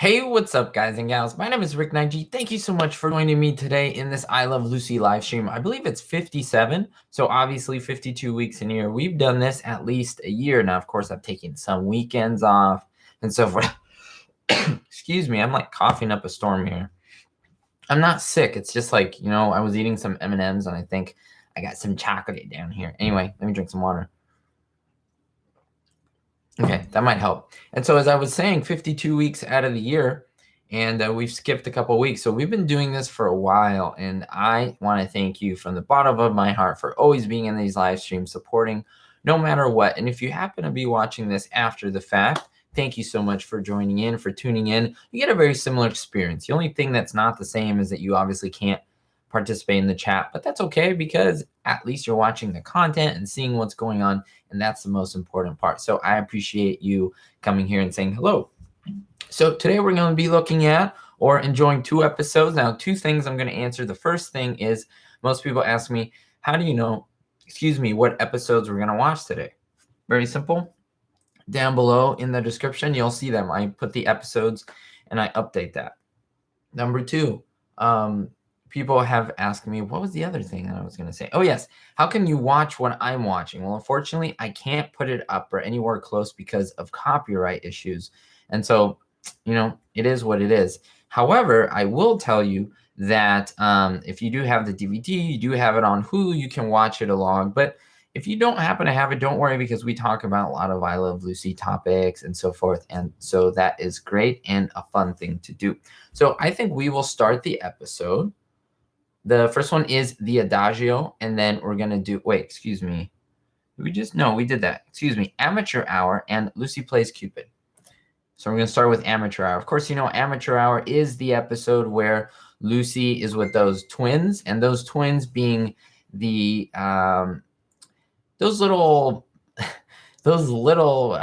Hey, what's up, guys and gals? My name is Ricknineg. Thank you so much for joining me today in this I Love Lucy live stream. I believe it's 57, so obviously 52 weeks in a year. We've done this at least a year now. Of course, I've taken some weekends off and so forth. Excuse me, I'm like coughing up a storm here. I'm not sick. It's just like, I was eating some M&Ms and I think I got some chocolate down here. Anyway, let me drink some water. Okay, that might help. And so as I was saying, 52 weeks out of the year, and we've skipped a couple weeks. So we've been doing this for a while, and I want to thank you from the bottom of my heart for always being in these live streams, supporting no matter what. And if you happen to be watching this after the fact, thank you so much for joining in, for tuning in. You get a very similar experience. The only thing that's not the same is that you obviously can't participate in the chat, but that's okay because at least you're watching the content and seeing what's going on, and that's the most important part. So I appreciate you coming here and saying hello. So today we're going to be looking at or enjoying two episodes. Now, two things I'm going to answer. The first thing is most people ask me, how do you know, what episodes we're going to watch today? Very simple. Down below in the description, you'll see them. I put the episodes and I update that. Number two, people have asked me, what was the other thing that I was going to say? Oh, yes. How can you watch what I'm watching? Well, unfortunately, I can't put it up or anywhere close because of copyright issues. And so, it is what it is. However, I will tell you that if you do have the DVD, you do have it on Hulu, you can watch it along. But if you don't happen to have it, don't worry, because we talk about a lot of I Love Lucy topics and so forth. And so that is great and a fun thing to do. So I think we will start the episode. The first one is the Adagio, and then we're going to do, we did that. Amateur Hour and Lucy Plays Cupid. So we're going to start with Amateur Hour. Of course, Amateur Hour is the episode where Lucy is with those twins, and those twins being the, those little those little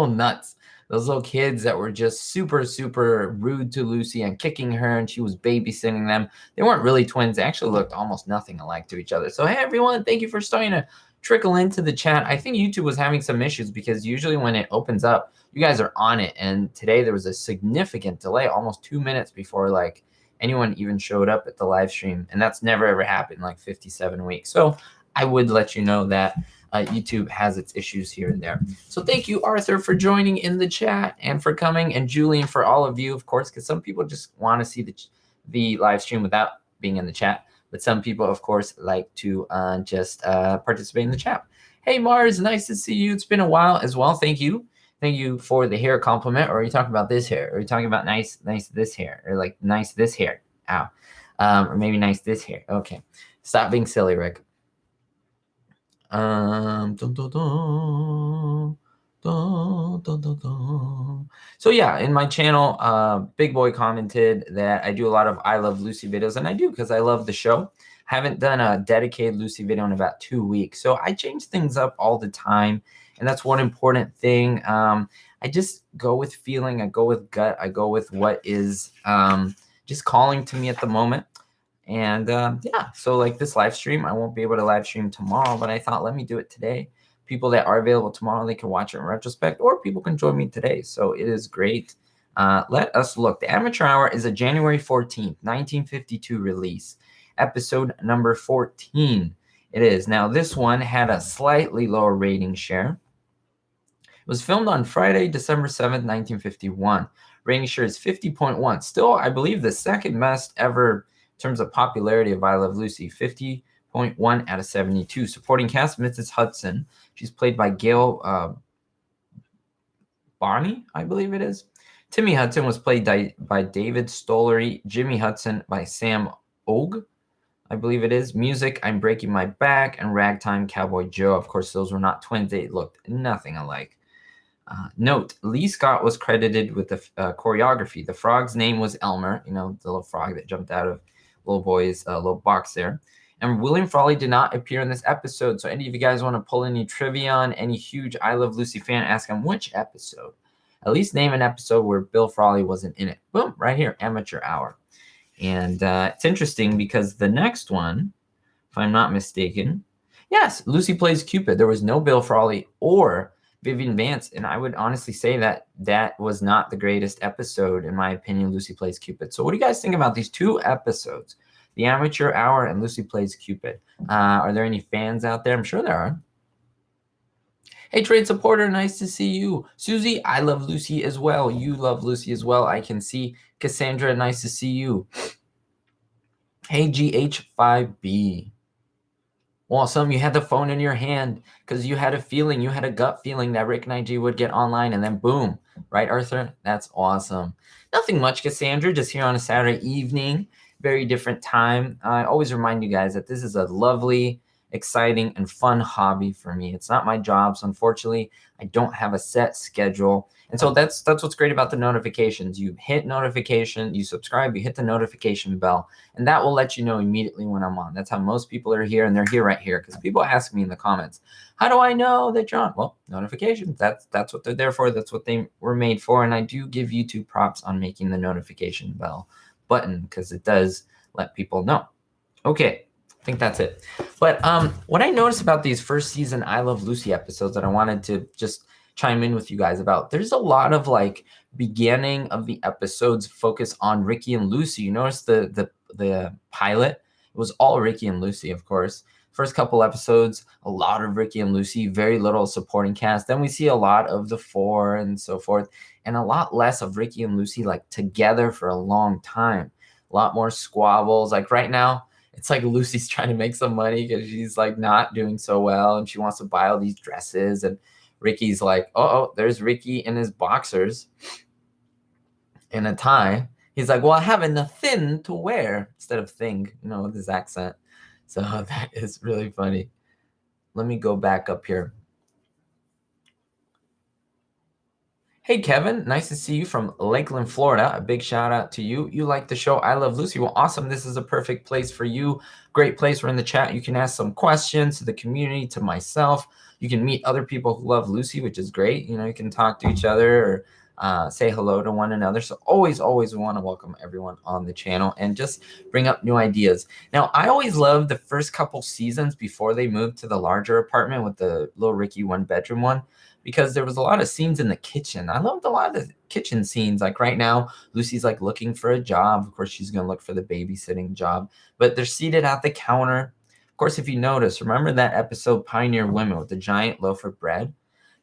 nuts, those little kids that were just super, super rude to Lucy and kicking her, and she was babysitting them. They weren't really twins. They actually looked almost nothing alike to each other. So, hey, everyone, thank you for starting to trickle into the chat. I think YouTube was having some issues because usually when it opens up, you guys are on it. And today there was a significant delay, almost 2 minutes before anyone even showed up at the live stream. And that's never, ever happened, 57 weeks. So I would let you know that YouTube has its issues here and there. So thank you, Arthur, for joining in the chat and for coming, and Julian for all of you, of course, because some people just want to see the live stream without being in the chat. But some people, of course, like to just participate in the chat. Hey, Mars, nice to see you. It's been a while as well. Thank you. Thank you for the hair compliment. Or are you talking about this hair? Or are you talking about nice this hair? Or nice this hair? Ow. Or maybe nice this hair. Okay. Stop being silly, Rick. So yeah, in my channel, Big Boy commented that I do a lot of I Love Lucy videos, and I do because I love the show. I haven't done a dedicated Lucy video in about 2 weeks, so I change things up all the time, and that's one important thing. I just go with feeling, I go with gut, I go with what is just calling to me at the moment. And yeah, so this live stream, I won't be able to live stream tomorrow, but I thought, let me do it today. People that are available tomorrow, they can watch it in retrospect, or people can join me today. So it is great. Let us look. The Amateur Hour is a January 14th, 1952 release, episode number 14. It is. Now, this one had a slightly lower rating share. It was filmed on Friday, December 7th, 1951. Rating share is 50.1. Still, I believe, the second best ever in terms of popularity of I Love Lucy, 50.1 out of 72. Supporting cast, Mrs. Hudson. She's played by Gail Barney, I believe it is. Timmy Hudson was played by David Stollery. Jimmy Hudson by Sam Ogue, I believe it is. Music, I'm Breaking My Back, and Ragtime Cowboy Joe. Of course, those were not twins. They looked nothing alike. Note, Lee Scott was credited with the choreography. The frog's name was Elmer, the little frog that jumped out of little boy's little box there. And William Frawley did not appear in this episode. So any of you guys want to pull any trivia on any huge I Love Lucy fan, ask him which episode. At least name an episode where Bill Frawley wasn't in it. Boom, right here, Amateur Hour. And it's interesting because the next one, if I'm not mistaken, yes, Lucy Plays Cupid. There was no Bill Frawley or Vivian Vance. And I would honestly say that that was not the greatest episode, in my opinion, Lucy Plays Cupid. So what do you guys think about these 2 episodes? The Amateur Hour and Lucy Plays Cupid. Are there any fans out there? I'm sure there are. Hey, Trade Supporter, nice to see you. Susie, I love Lucy as well. You love Lucy as well. I can see. Cassandra, nice to see you. Hey, GH5B. Awesome. You had the phone in your hand because you had a feeling, you had a gut feeling that Ricknineg would get online, and then boom. Right, Arthur? That's awesome. Nothing much, Cassandra, just here on a Saturday evening. Very different time. I always remind you guys that this is a lovely, exciting, and fun hobby for me. It's not my job, so unfortunately, I don't have a set schedule. And so that's what's great about the notifications. You hit notification, you subscribe, you hit the notification bell, and that will let you know immediately when I'm on. That's how most people are here, and they're here right here, because people ask me in the comments, how do I know that you're on? Well, notifications. That's what they're there for. That's what they were made for. And I do give YouTube props on making the notification bell button, because it does let people know. Okay, I think that's it. But what I noticed about these first season I Love Lucy episodes that I wanted to just chime in with you guys about, there's a lot of like beginning of the episodes focus on Ricky and Lucy. You notice the pilot, it was all Ricky and Lucy, of course. First couple episodes, a lot of Ricky and Lucy, very little supporting cast. Then we see a lot of the 4 and so forth, and a lot less of Ricky and Lucy like together for a long time. A lot more squabbles. Like right now, it's like Lucy's trying to make some money because she's like not doing so well, and she wants to buy all these dresses, and Ricky's like, oh, there's Ricky in his boxers in a tie. He's like, well, I have nothing to wear, instead of thing, with his accent. So that is really funny. Let me go back up here. Hey, Kevin, nice to see you from Lakeland, Florida. A big shout out to you. You like the show I Love Lucy. Well, awesome. This is a perfect place for you. Great place. We're in the chat. You can ask some questions to the community, to myself. You can meet other people who love Lucy, which is great. You can talk to each other or say hello to one another. So always want to welcome everyone on the channel and just bring up new ideas. Now, I always loved the first couple seasons before they moved to the larger apartment with the little Ricky 1-bedroom one, because there was a lot of scenes in the kitchen. I loved a lot of the kitchen scenes. Like right now, Lucy's like looking for a job. Of course, she's going to look for the babysitting job, but they're seated at the counter. Of course, if you notice, remember that episode Pioneer Women with the giant loaf of bread?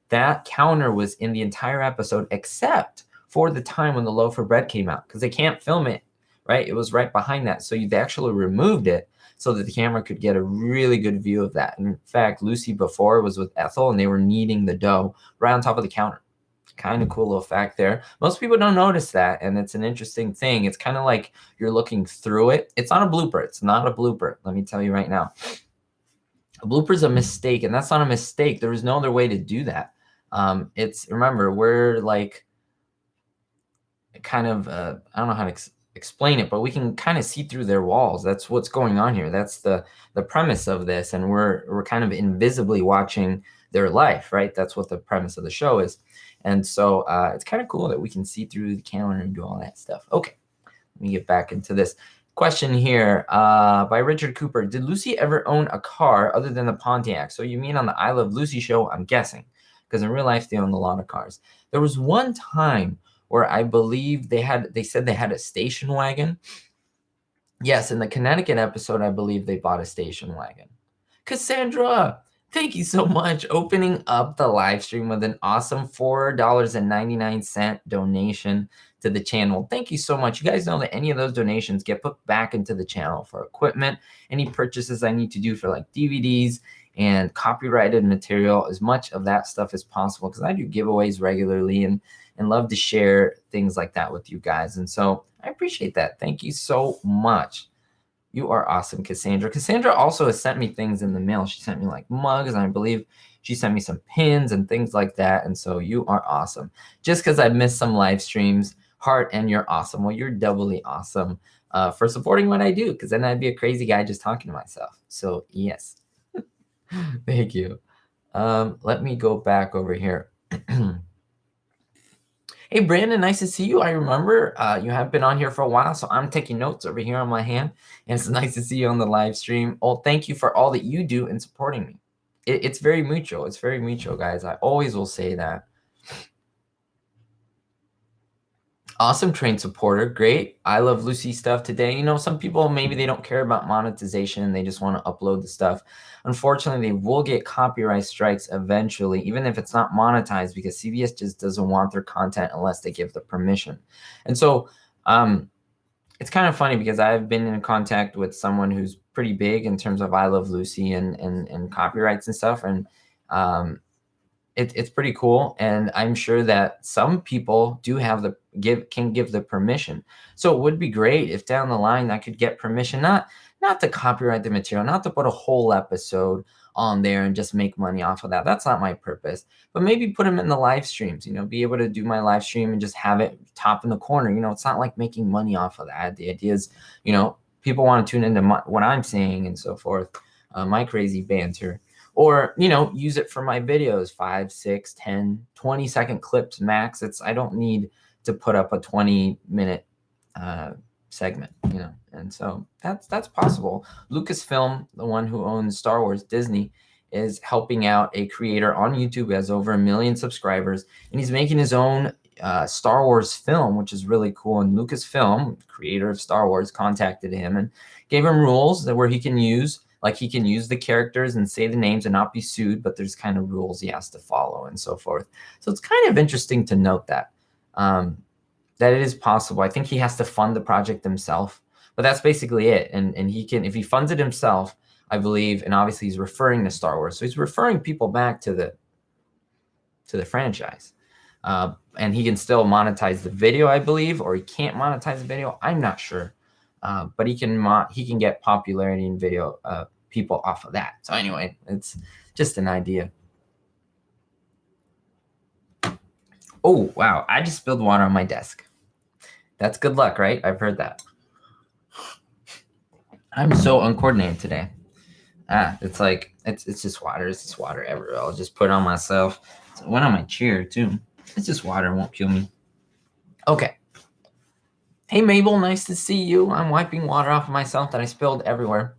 That counter was in the entire episode except for the time when the loaf of bread came out, because they can't film it, right? It was right behind that. So they actually removed it so that the camera could get a really good view of that. And in fact, Lucy before was with Ethel, and they were kneading the dough right on top of the counter. Kind of cool little fact there. Most people don't notice that, and it's an interesting thing. It's kind of like you're looking through it. It's not a blooper. It's not a blooper. Let me tell you right now. A blooper is a mistake, and that's not a mistake. There was no other way to do that. Remember, we're like kind of, I don't know how to explain it, but we can kind of see through their walls. That's what's going on here. That's the premise of this, and we're kind of invisibly watching their life, right? That's what the premise of the show is. And so it's kind of cool that we can see through the camera and do all that stuff. Okay, let me get back into this. Question here by Richard Cooper. Did Lucy ever own a car other than the Pontiac? So you mean on the I Love Lucy show, I'm guessing, because in real life they owned a lot of cars. There was one time where I believe they said they had a station wagon. Yes, in the Connecticut episode, I believe they bought a station wagon. Cassandra, thank you so much. Opening up the live stream with an awesome $4.99 donation to the channel. Thank you so much. You guys know that any of those donations get put back into the channel for equipment, any purchases I need to do for like DVDs and copyrighted material, as much of that stuff as possible, because I do giveaways regularly and love to share things like that with you guys. And so I appreciate that. Thank you so much. You are awesome, Cassandra. Cassandra also has sent me things in the mail. She sent me like mugs, and I believe she sent me some pins and things like that. And so you are awesome. Just because I missed some live streams, heart, and you're awesome. Well, you're doubly awesome for supporting what I do, because then I'd be a crazy guy just talking to myself. So yes, thank you. Let me go back over here. Hey, Brandon, nice to see you. I remember you have been on here for a while, so I'm taking notes over here on my hand, and it's nice to see you on the live stream. Oh, thank you for all that you do in supporting me. it's very mutual. It's very mutual, guys. I always will say that. Awesome train supporter. Great. I love Lucy stuff today. You know, some people, maybe they don't care about monetization. They just want to upload the stuff. Unfortunately, they will get copyright strikes eventually, even if it's not monetized, because CBS just doesn't want their content unless they give the permission. And so it's kind of funny because I've been in contact with someone who's pretty big in terms of I Love Lucy and copyrights and stuff. And it's pretty cool, and I'm sure that some people do have can give the permission. So it would be great if down the line I could get permission, not to copyright the material, not to put a whole episode on there and just make money off of that. That's not my purpose. But maybe put them in the live streams. You know, be able to do my live stream and just have it top in the corner. You know, it's not like making money off of that. The idea is, you know, people want to tune into what I'm saying and so forth, my crazy banter. Or, you know, use it for my videos, 5, 6, 10, 20-second clips max. I don't need to put up a 20-minute segment, you know. And so that's possible. Lucasfilm, the one who owns Star Wars, Disney, is helping out a creator on YouTube who has over 1 million subscribers, and he's making his own Star Wars film, which is really cool. And Lucasfilm, creator of Star Wars, contacted him and gave him rules where he can use the characters and say the names and not be sued, but there's kind of rules he has to follow and so forth. So it's kind of interesting to note that it is possible. I think he has to fund the project himself, but that's basically it. And he can, if he funds it himself, I believe, and obviously he's referring to Star Wars, so he's referring people back to the franchise. And he can still monetize the video, I believe, or he can't monetize the video. I'm not sure. But he can get popularity in video people off of that. So anyway, it's just an idea. Oh, wow. I just spilled water on my desk. That's good luck, right? I've heard that. I'm so uncoordinated today. It's like, it's just water. It's just water everywhere. I'll just put it on myself. It went on my chair too. It's just water. It won't kill me. Okay. Hey, Mabel, nice to see you. I'm wiping water off of myself that I spilled everywhere.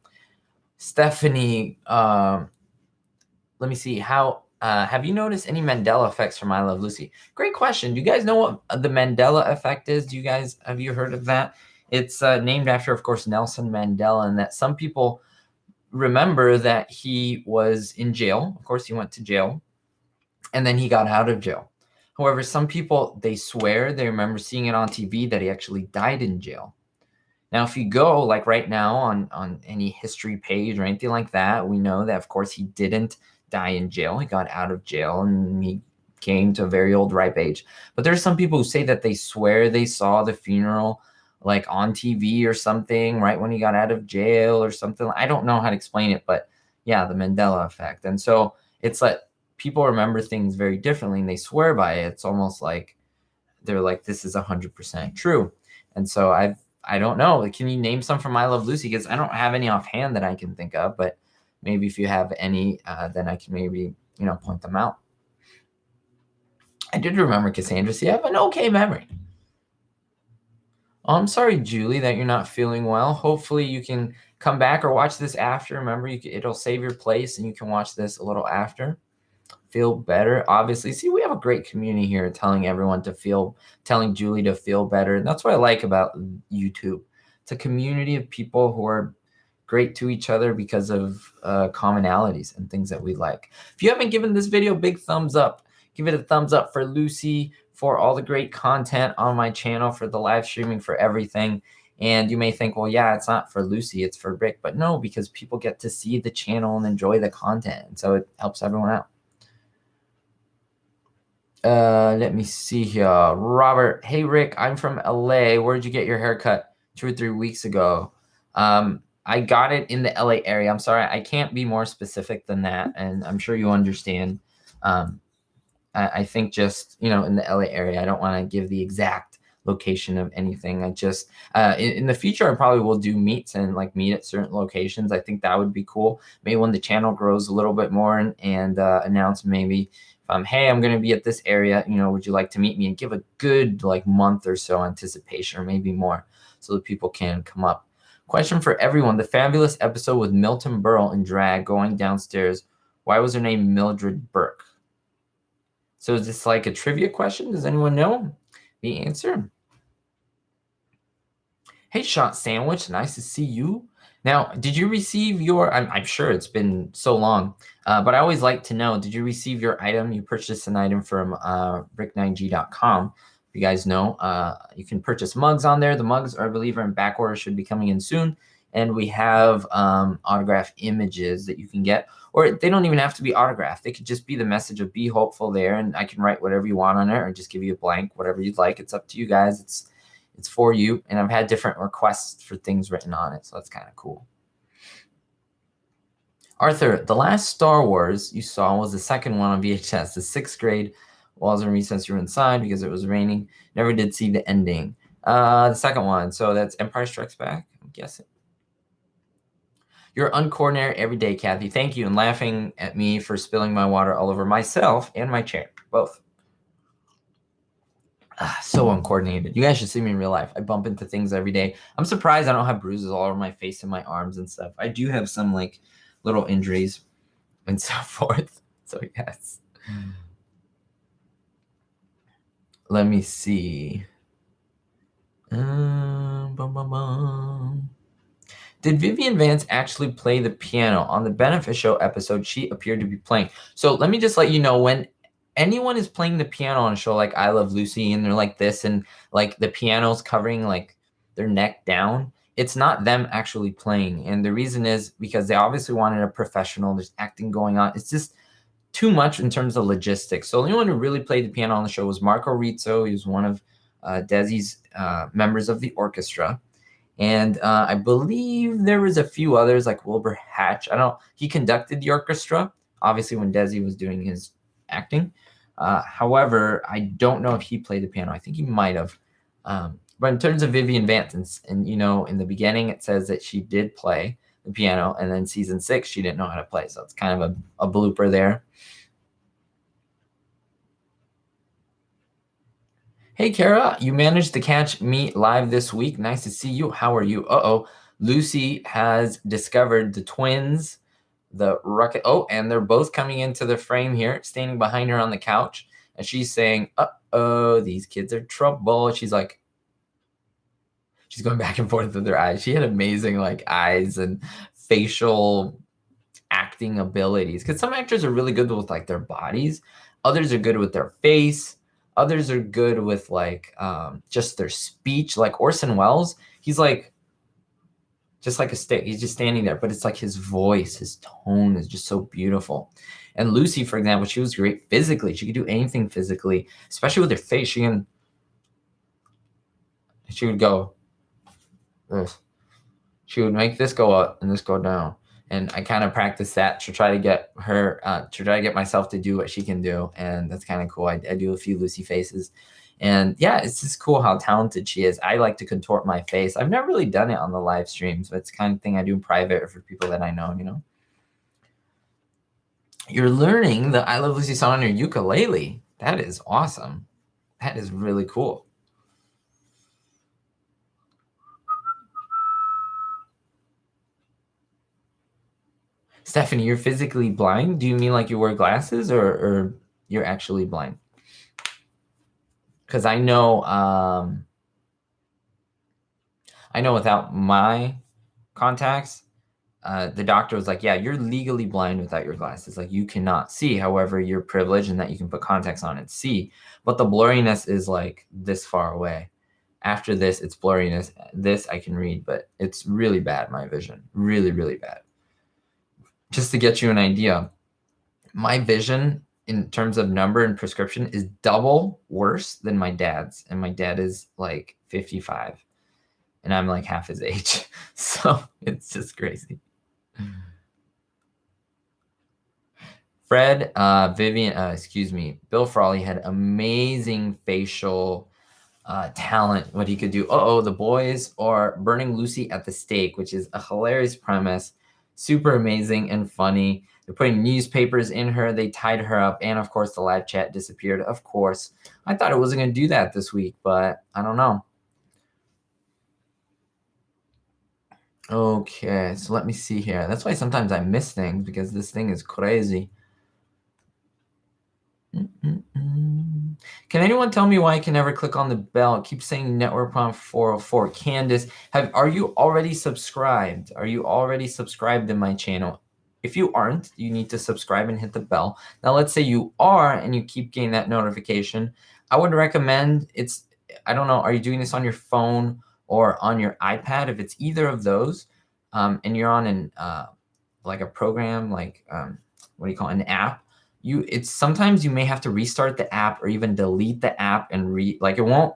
Stephanie, let me see. Have you noticed any Mandela effects from I Love Lucy? Great question. Do you guys know what the Mandela effect is? Have you heard of that? It's named after, of course, Nelson Mandela, and that some people remember that he was in jail. Of course, he went to jail, and then he got out of jail. However, some people, they swear they remember seeing it on TV that he actually died in jail. Now, if you go like right now on any history page or anything like that, we know that, of course, he didn't die in jail. He got out of jail and he came to a very old, ripe age. But there's some people who say that they swear they saw the funeral like on TV or something right when he got out of jail or something. I don't know how to explain it, but yeah, the Mandela effect. And so it's like people remember things very differently and they swear by it. It's almost like they're like, this is 100% true. And so I don't know. Can you name some from I Love Lucy? Because I don't have any offhand that I can think of, but maybe if you have any, then I can maybe, point them out. I did remember Cassandra. So you have an okay memory. Oh, I'm sorry, Julie, that you're not feeling well. Hopefully you can come back or watch this after. Remember, it'll save your place and you can watch this a little after. Feel better, obviously. See, we have a great community here telling Julie to feel better. And that's what I like about YouTube. It's a community of people who are great to each other because of commonalities and things that we like. If you haven't given this video a big thumbs up, give it a thumbs up for Lucy, for all the great content on my channel, for the live streaming, for everything. And you may think, well, yeah, it's not for Lucy, it's for Rick. But no, because people get to see the channel and enjoy the content. And so it helps everyone out. Let me see here. Robert, hey, Rick, I'm from LA. Where'd you get your haircut 2 or 3 weeks ago? I got it in the LA area. I'm sorry, I can't be more specific than that. And I'm sure you understand. I think just, in the LA area, I don't want to give the exact location of anything. I just, in the future, I probably will do meets and meet at certain locations. I think that would be cool. Maybe when the channel grows a little bit more and announce maybe, hey, I'm going to be at this area, would you like to meet me, and give a good month or so anticipation, or maybe more, so that people can come up. Question for everyone. The fabulous episode with Milton Berle in drag going downstairs Why was her name Mildred Burke? So is this like a trivia question? Does anyone know the answer? Hey, Shot Sandwich, nice to see you. Now, did you receive your, I'm sure it's been so long, but I always like to know, did you receive your item? You purchased an item from Ricknineg.com. You guys know, you can purchase mugs on there. The mugs, I believe, are in back order, should be coming in soon. And we have autographed images that you can get, or they don't even have to be autographed. They could just be the message of be hopeful there, and I can write whatever you want on it, or just give you a blank, whatever you'd like. It's up to you guys. It's for you, and I've had different requests for things written on it, so that's kind of cool. Arthur, the last Star Wars you saw was the second one on VHS, the 6th grade. While I was in recess, you were inside because it was raining. Never did see the ending. The second one, so that's Empire Strikes Back, I'm guessing. You're uncoordinated every day, Kathy. Thank you, and laughing at me for spilling my water all over myself and my chair, both. So uncoordinated. You guys should see me in real life. I bump into things every day. I'm surprised I don't have bruises all over my face and my arms and stuff. I do have some like little injuries and so forth. So yes. Let me see. Bum, bum, bum. Did Vivian Vance actually play the piano? On the Benefit Show episode, she appeared to be playing. So let me just let you know, when anyone is playing the piano on a show like I Love Lucy and they're like this and like the piano's covering like their neck down, it's not them actually playing. And the reason is because they obviously wanted a professional. There's acting going on. It's just too much in terms of logistics. So the only one who really played the piano on the show was Marco Rizzo. He was one of Desi's members of the orchestra. And I believe there was a few others like Wilbur Hatch. He conducted the orchestra, obviously when Desi was doing his acting. However, I don't know if he played the piano. I think he might have. But in terms of Vivian Vance, and you know, in the beginning, it says that she did play the piano, and then season 6, she didn't know how to play. So it's kind of a blooper there. Hey, Kara, you managed to catch me live this week. Nice to see you. How are you? Lucy has discovered the twins, the rocket. Oh, and they're both coming into the frame here, standing behind her on the couch. And she's saying, these kids are trouble. She's going back and forth with her eyes. She had amazing like eyes and facial acting abilities. Because some actors are really good with like their bodies. Others are good with their face. Others are good with like just their speech. Like Orson Welles, he's like just like a stick. He's just standing there, but it's like his voice, his tone is just so beautiful. And Lucy, for example, she was great physically. She could do anything physically, especially with her face. She would go this. She would make this go up and this go down. And I kind of practice that to try to get her, to try to get myself to do what she can do. And that's kind of cool. I do a few Lucy faces. And yeah, it's just cool how talented she is. I like to contort my face. I've never really done it on the live streams, but it's the kind of thing I do in private or for people that I know, you know. You're learning the I Love Lucy song on your ukulele. That is awesome. That is really cool. Stephanie, you're physically blind? Do you mean like you wear glasses or you're actually blind? Because I know without my contacts, the doctor was like, yeah, you're legally blind without your glasses. Like you cannot see. However, you're privileged in that you can put contacts on and see. But the blurriness is like this far away. After this, it's blurriness. This I can read, but it's really bad, my vision. Really, really bad. Just to get you an idea, my vision in terms of number and prescription is double worse than my dad's. And my dad is like 55 and I'm like half his age. So it's just crazy. Fred, Bill Frawley had amazing facial talent, what he could do. The boys are burning Lucy at the stake, which is a hilarious premise. Super amazing and funny. They're putting newspapers in her. They tied her up. And of course, the live chat disappeared. Of course. I thought it wasn't going to do that this week, but I don't know. Okay, so let me see here. That's why sometimes I miss things because this thing is crazy. Can anyone tell me why I can never click on the bell? It keeps saying network prompt 404. Candace, are you already subscribed? Are you already subscribed in my channel? If you aren't, you need to subscribe and hit the bell. Now, let's say you are and you keep getting that notification. I would recommend I don't know, are you doing this on your phone or on your iPad? If it's either of those, and you're on like a program, like what do you call it, an app, it's sometimes you may have to restart the app or even delete the app and it won't,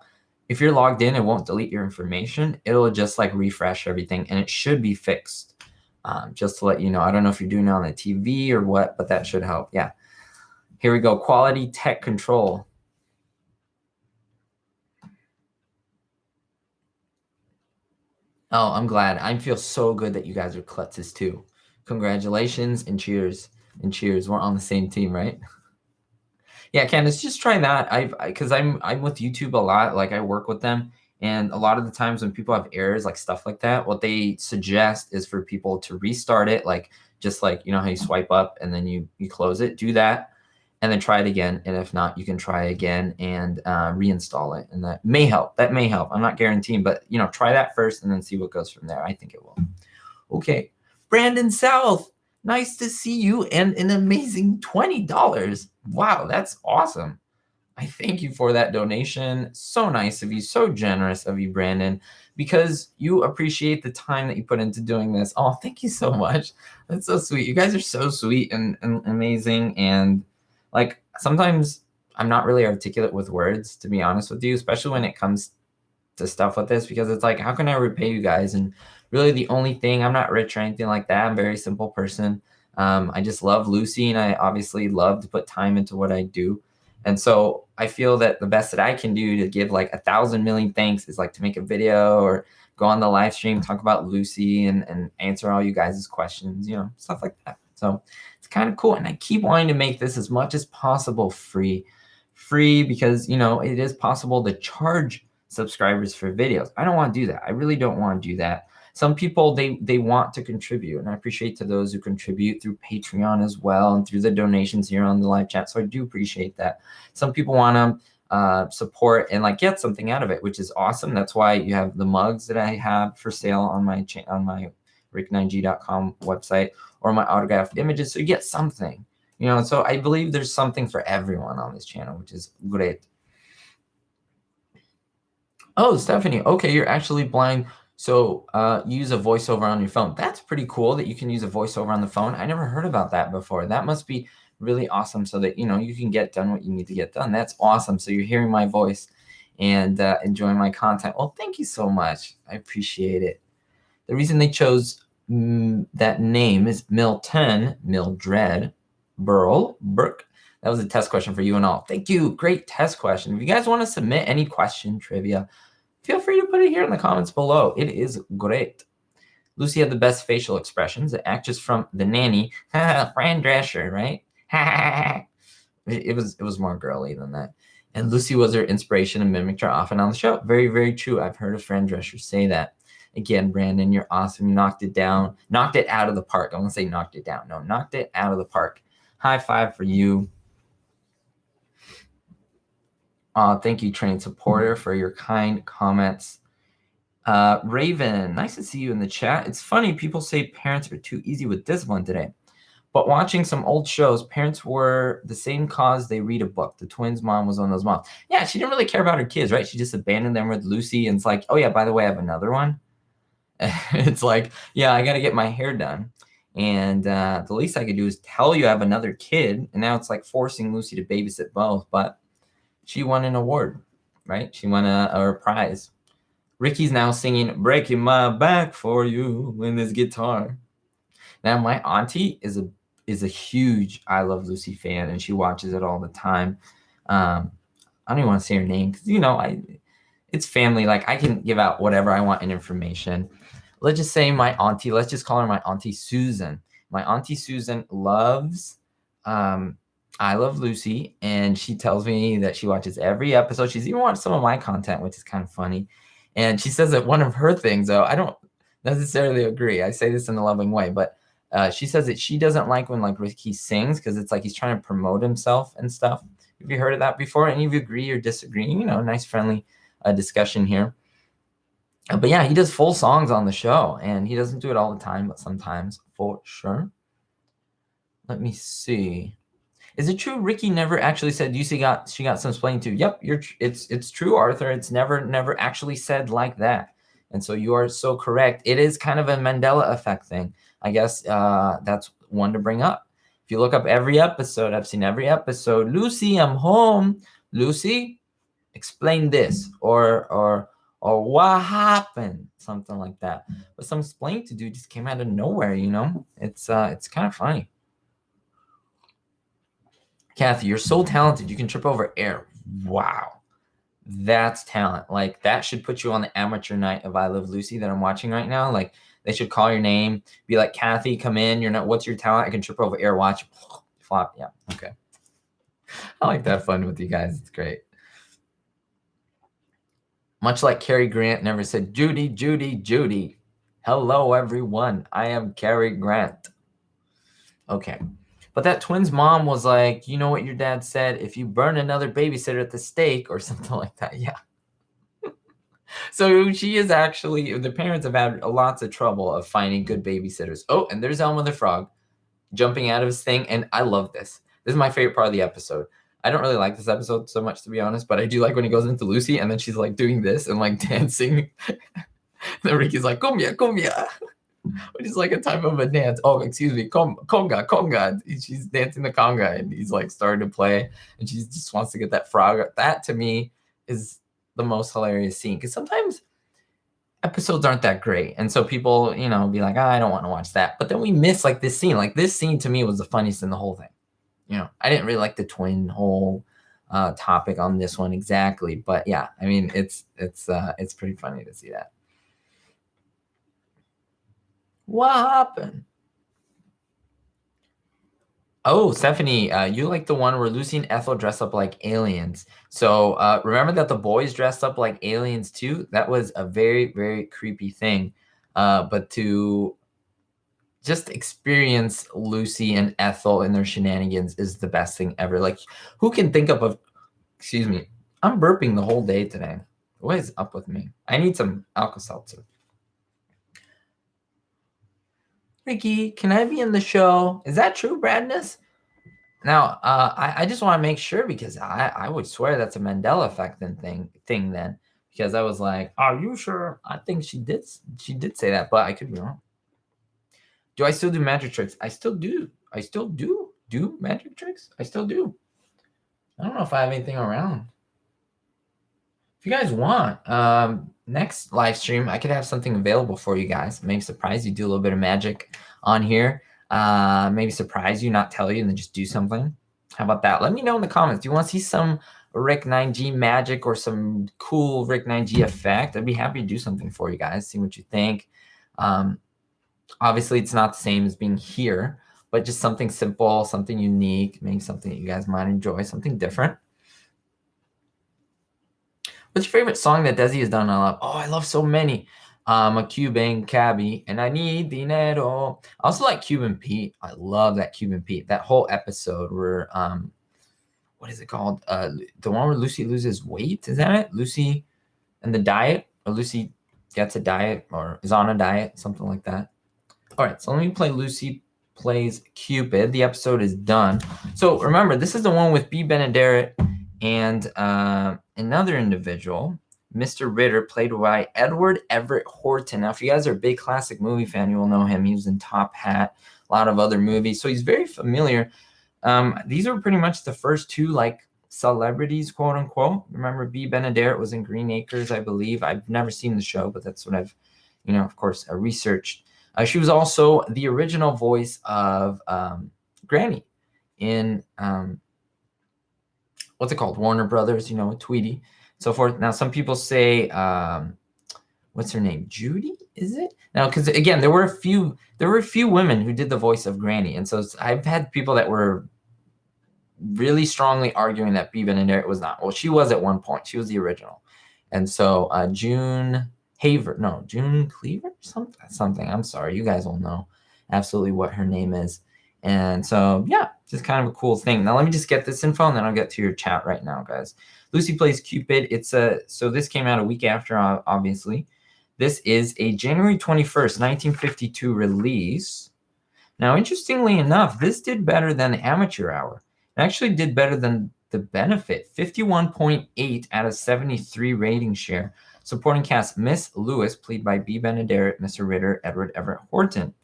if you're logged in, it won't delete your information. It'll just like refresh everything and it should be fixed. Just to let you know, I don't know if you're doing it on the TV or what, but that should help. Yeah. Here we go. Quality tech control. Oh, I'm glad. I feel so good that you guys are klutzes too. Congratulations and cheers. And cheers. We're on the same team, right? Yeah, Candace, just try that. Because I'm with YouTube a lot. Like I work with them, and a lot of the times when people have errors, like stuff like that, what they suggest is for people to restart it, like just like you know how you swipe up and then you close it, do that, and then try it again. And if not, you can try again and reinstall it, and that may help. That may help. I'm not guaranteeing, but you know, try that first and then see what goes from there. I think it will. Okay, Brandon South. Nice to see you and an amazing $20. Wow, that's awesome. I thank you for that donation. So nice of you, so generous of you, Brandon, because you appreciate the time that you put into doing this. Oh, thank you so much. That's so sweet. You guys are so sweet and amazing. And like sometimes I'm not really articulate with words, to be honest with you, especially when it comes to stuff with this, because it's like, how can I repay you guys? And really the only thing, I'm not rich or anything like that. I'm a very simple person. I just love Lucy, and I obviously love to put time into what I do. And so I feel that the best that I can do to give like 1,000 million thanks is like to make a video or go on the live stream, talk about Lucy and answer all you guys' questions, you know, stuff like that. So it's kind of cool. And I keep wanting to make this as much as possible free because, you know, it is possible to charge subscribers for videos. I don't want to do that. I really don't want to do that. Some people, they want to contribute, and I appreciate to those who contribute through Patreon as well and through the donations here on the live chat. So I do appreciate that. Some people want to support and like get something out of it, which is awesome. That's why you have the mugs that I have for sale on my ricknineg.com website, or my autographed images. So you get something, you know. So I believe there's something for everyone on this channel, which is great. Oh, Stephanie, okay, you're actually blind. So use a voiceover on your phone. That's pretty cool that you can use a voiceover on the phone. I never heard about that before. That must be really awesome, so that, you know, you can get done what you need to get done. That's awesome. So you're hearing my voice and enjoying my content. Well, thank you so much. I appreciate it. The reason they chose that name is Mildred Burke. That was a test question for you and all. Thank you. Great test question. If you guys want to submit any question, trivia, feel free to put it here in the comments below. It is great. Lucy had the best facial expressions. The actress from The Nanny, Fran Drescher, right? it was more girly than that. And Lucy was her inspiration and mimicked her often on the show. Very, very true. I've heard a Fran Drescher say that. Again, Brandon, you're awesome. You knocked it down. Knocked it out of the park. I want to say knocked it down. No, knocked it out of the park. High five for you. Thank you, trained supporter, for your kind comments. Raven, nice to see you in the chat. It's funny, people say parents are too easy with discipline today. But watching some old shows, parents were the same cause they read a book. The twins' mom was one of those moms. Yeah, she didn't really care about her kids, right? She just abandoned them with Lucy, and it's like, oh yeah, by the way, I have another one. It's like, yeah, I got to get my hair done. And the least I could do is tell you I have another kid. And now it's like forcing Lucy to babysit both. But she won an award, right? She won a prize. Ricky's now singing "Breaking My Back for You" in his guitar. Now, my auntie is a huge I Love Lucy fan, and she watches it all the time. I don't even want to say her name because, you know, it's family. Like, I can give out whatever I want in information. Let's just say my auntie, let's just call her my Auntie Susan. My Auntie Susan loves I Love Lucy, and she tells me that she watches every episode. She's even watched some of my content, which is kind of funny. And she says that one of her things, though, I don't necessarily agree. I say this in a loving way, but she says that she doesn't like when like Ricky sings, because it's like he's trying to promote himself and stuff. Have you heard of that before? Any of you agree or disagree? Nice friendly discussion here. But yeah, he does full songs on the show, and he doesn't do it all the time, but sometimes for sure. Let me see. Is it true Ricky never actually said she got some explaining to? Yep, it's true, Arthur. It's never actually said like that. And so you are so correct. It is kind of a Mandela effect thing. I guess that's one to bring up. If you look up every episode, I've seen every episode. Lucy, I'm home. Lucy, explain this, or what happened, something like that. But some explaining to do just came out of nowhere. It's kind of funny. Kathy, you're so talented. You can trip over air. Wow. That's talent. Like, that should put you on the amateur night of I Love Lucy that I'm watching right now. Like, they should call your name, be like, Kathy, come in. What's your talent? I can trip over air. Watch. Flop. Yeah. Okay. I like that fun with you guys. It's great. Much like Cary Grant never said, Judy, Judy, Judy. Hello, everyone. I am Cary Grant. Okay. But that twins mom was like, you know what your dad said? If you burn another babysitter at the stake or something like that. Yeah. So she is actually, the parents have had lots of trouble of finding good babysitters. Oh, and there's Elmo the Frog jumping out of his thing. And I love this. This is my favorite part of the episode. I don't really like this episode so much, to be honest, but I do like when he goes into Lucy and then she's like doing this and like dancing. Then Ricky's like, cumbia, cumbia. Which is like a type of a dance. Oh, excuse me, conga, conga. She's dancing the conga, and he's like starting to play, and she just wants to get that frog. That to me is the most hilarious scene, because sometimes episodes aren't that great, and so people, be like, I don't want to watch that. But then we miss like this scene. Like this scene to me was the funniest in the whole thing. I didn't really like the twin whole topic on this one exactly, but yeah, I mean, it's pretty funny to see that. What happened? Oh, Stephanie, you like the one where Lucy and Ethel dress up like aliens. So remember that the boys dressed up like aliens too? That was a very, very creepy thing. But to just experience Lucy and Ethel and their shenanigans is the best thing ever. Like, who can think of, excuse me, I'm burping the whole day today. What is up with me? I need some Alka-Seltzer. Ricky, can I be in the show? Is that true, Bradness? Now, I just want to make sure, because I would swear that's a Mandela effect thing then, because I was like, are you sure? I think she did say that, but I could be wrong. Do I still do magic tricks? I still do. I still do magic tricks. I still do. I don't know if I have anything around. If you guys want, next live stream, I could have something available for you guys. Maybe surprise you, do a little bit of magic on here. Maybe surprise you, not tell you, and then just do something. How about that? Let me know in the comments. Do you want to see some Rick9G magic or some cool Rick9G effect? I'd be happy to do something for you guys. See what you think. Obviously, it's not the same as being here, but just something simple, something unique, maybe something that you guys might enjoy, something different. What's your favorite song that Desi has done? I love so many. I'm a Cuban cabbie, and I need dinero. I also like Cuban Pete. I love that Cuban Pete. That whole episode where, what is it called? The one where Lucy loses weight. Is that it? Lucy and the diet? Or Lucy gets a diet or is on a diet, something like that. All right, so let me play Lucy Plays Cupid. The episode is done. So remember, this is the one with B. Benaderet and another individual, Mr. Ritter, played by Edward Everett Horton. Now, if you guys are a big classic movie fan, you will know him. He was in Top Hat, a lot of other movies. So he's very familiar. These are pretty much the first two, like, celebrities, quote unquote. Remember, B. Benaderet was in Green Acres, I believe. I've never seen the show, but that's what I've, of course, researched. She was also the original voice of Granny in, what's it called? Warner Brothers, Tweety, so forth. Now, some people say, what's her name? Judy, is it? Now, because again, there were a few women who did the voice of Granny. And so I've had people that were really strongly arguing that B. Benaderet was not. Well, she was at one point. She was the original. And so June Cleaver, something. I'm sorry. You guys will know absolutely what her name is. And so, yeah, just kind of a cool thing. Now, let me just get this info, and then I'll get to your chat right now, guys. Lucy Plays Cupid. So this came out a week after, obviously. This is a January 21st, 1952 release. Now, interestingly enough, this did better than the Amateur Hour. It actually did better than the Benefit, 51.8 out of 73 rating share. Supporting cast: Miss Lewis, played by B. Benaderet, Mr. Ritter, Edward Everett Horton.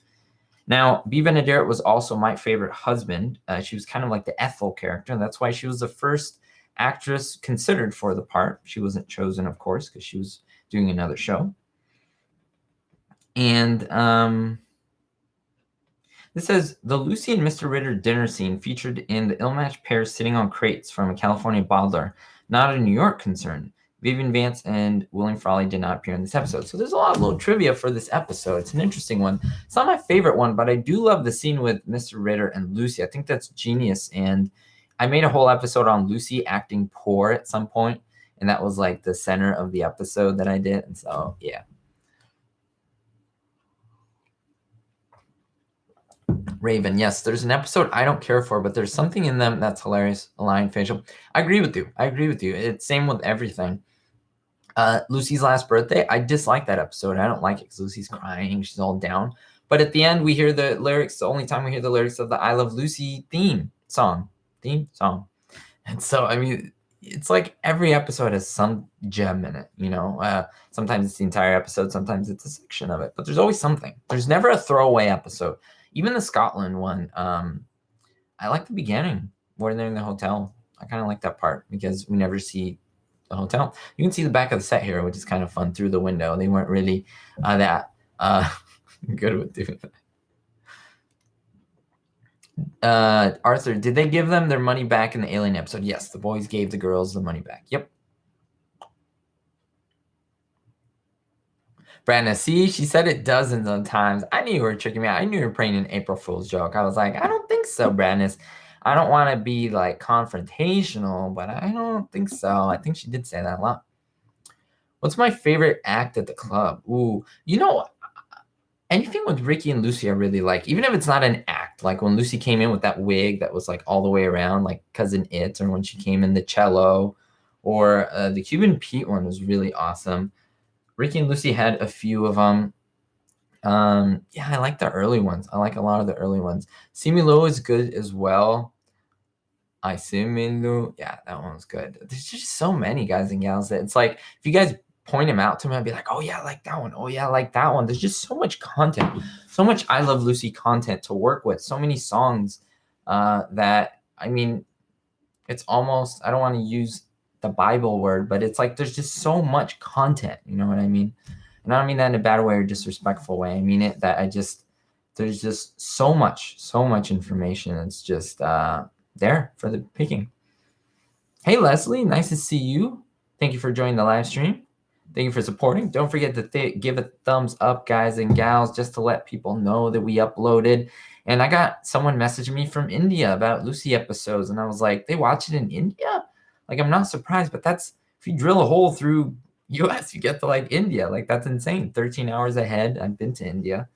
Now, B. Benaderet was also my favorite husband. She was kind of like the Ethel character, and that's why she was the first actress considered for the part. She wasn't chosen, of course, because she was doing another show. And this says, the Lucy and Mr. Ritter dinner scene featured in the ill-matched pair sitting on crates from a California bottler, not a New York concern. Vivian Vance and William Frawley did not appear in this episode. So there's a lot of little trivia for this episode. It's an interesting one. It's not my favorite one, but I do love the scene with Mr. Ritter and Lucy. I think that's genius. And I made a whole episode on Lucy acting poor at some point, and that was like the center of the episode that I did. And so, yeah. Raven, yes, there's an episode I don't care for, but there's something in them that's hilarious. Lion facial. I agree with you. It's same with everything. Lucy's last birthday, I dislike that episode. I don't like it because Lucy's crying. She's all down. But at the end, we hear the lyrics. The only time we hear the lyrics of the I Love Lucy theme song. And so, I mean, it's like every episode has some gem in it, you know? Sometimes it's the entire episode. Sometimes it's a section of it. But there's always something. There's never a throwaway episode. Even the Scotland one, I like the beginning where they're in the hotel. I kind of like that part because we never see the hotel. You can see the back of the set here, which is kind of fun through the window. They weren't really that good with doing that. Arthur, did they give them their money back in the Alien episode? Yes, the boys gave the girls the money back. Yep. Brandon, see, she said it dozens of times. I knew you were tricking me out. I knew you were playing an April Fool's joke. I was like, I don't think so, Brandon. I don't want to be like confrontational, but I don't think so. I think she did say that a lot. What's my favorite act at the club? Ooh, you know, anything with Ricky and Lucy I really like, even if it's not an act. Like when Lucy came in with that wig that was like all the way around, like Cousin It, or when she came in the cello, or the Cuban Pete one was really awesome. Ricky and Lucy had a few of them. Yeah, I like the early ones. I like a lot of the early ones. See Me Low is good as well. I See Me Low. Yeah, that one was good. There's just so many guys and gals that it's like, if you guys point them out to me, I'd be like, oh yeah, I like that one. Oh yeah, I like that one. There's just so much content, so much I Love Lucy content to work with. So many songs that, I mean, it's almost, I don't want to use the Bible word, but it's like there's just so much content. You know what I mean? And I don't mean that in a bad way or disrespectful way. I mean it that there's just so much information. It's just there for the picking. Hey, Leslie, nice to see you. Thank you for joining the live stream. Thank you for supporting. Don't forget to give a thumbs up, guys and gals, just to let people know that we uploaded. And I got someone messaging me from India about Lucy episodes, and I was like, they watch it in India? Like, I'm not surprised, but that's, if you drill a hole through US, you get to like India. Like, that's insane. 13 hours ahead. I've been to India,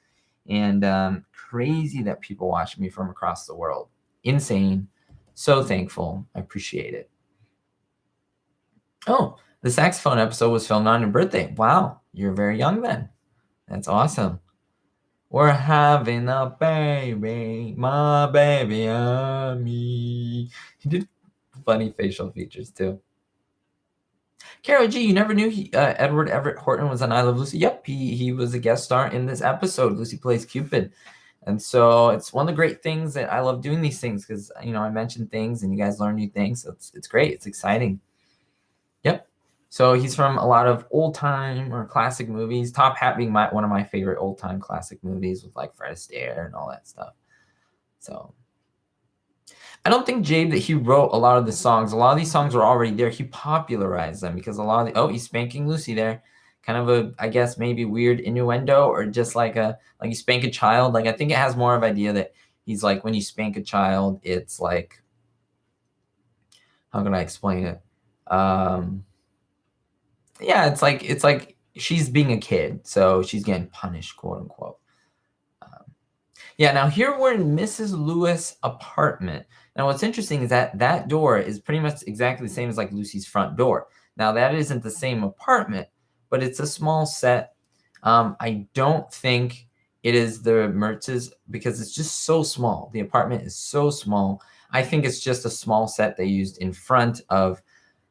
and crazy that people watch me from across the world. Insane. So thankful. I appreciate it. Oh, the saxophone episode was filmed on your birthday. Wow, you're very young then. That's awesome. We're having a baby, my baby and me. He did funny facial features too. Carol G, you never knew Edward Everett Horton was on I Love Lucy? Yep, he was a guest star in this episode. Lucy Plays Cupid. And so it's one of the great things that I love doing these things because, you know, I mention things and you guys learn new things. So it's great. It's exciting. Yep. So he's from a lot of old time or classic movies. Top Hat being one of my favorite old time classic movies with like Fred Astaire and all that stuff. So I don't think, Jade, that he wrote a lot of the songs. A lot of these songs were already there. He popularized them because a lot of he's spanking Lucy there. Kind of a, I guess, maybe weird innuendo, or just like you spank a child. Like, I think it has more of idea that he's like, when you spank a child, it's like, how can I explain it? Yeah, it's like she's being a kid, so she's getting punished, quote unquote. Yeah, now here we're in Mrs. Lewis' apartment. Now what's interesting is that that door is pretty much exactly the same as like Lucy's front door. Now that isn't the same apartment, but it's a small set. I don't think it is the Mertz's because it's just so small. The apartment is so small. I think it's just a small set they used in front of,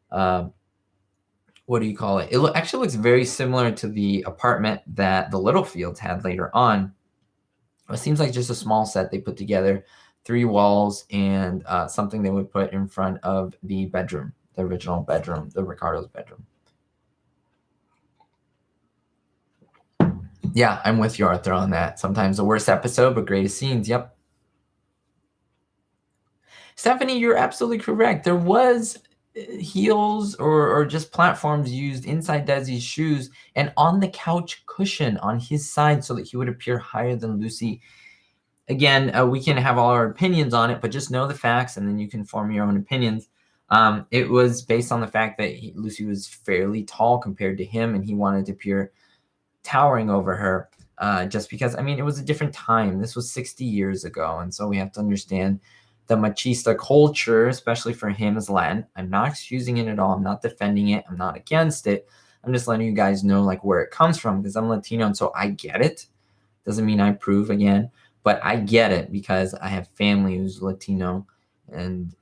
what do you call it? It actually looks very similar to the apartment that the Littlefields had later on. It seems like just a small set they put together, 3 walls and something they would put in front of the bedroom, the original bedroom, the Ricardo's bedroom. Yeah, I'm with you, Arthur, on that. Sometimes the worst episode, but greatest scenes. Yep. Stephanie, you're absolutely correct. There was heels or just platforms used inside Desi's shoes and on the couch cushion on his side so that he would appear higher than Lucy. Again, we can have all our opinions on it, but just know the facts and then you can form your own opinions. It was based on the fact that Lucy was fairly tall compared to him and he wanted to appear towering over her, just because, I mean, it was a different time. This was 60 years ago. And so we have to understand the machista culture, especially for him as Latin. I'm not excusing it at all. I'm not defending it. I'm not against it. I'm just letting you guys know like where it comes from because I'm Latino. And so I get it. Doesn't mean I approve again, but I get it because I have family who's Latino and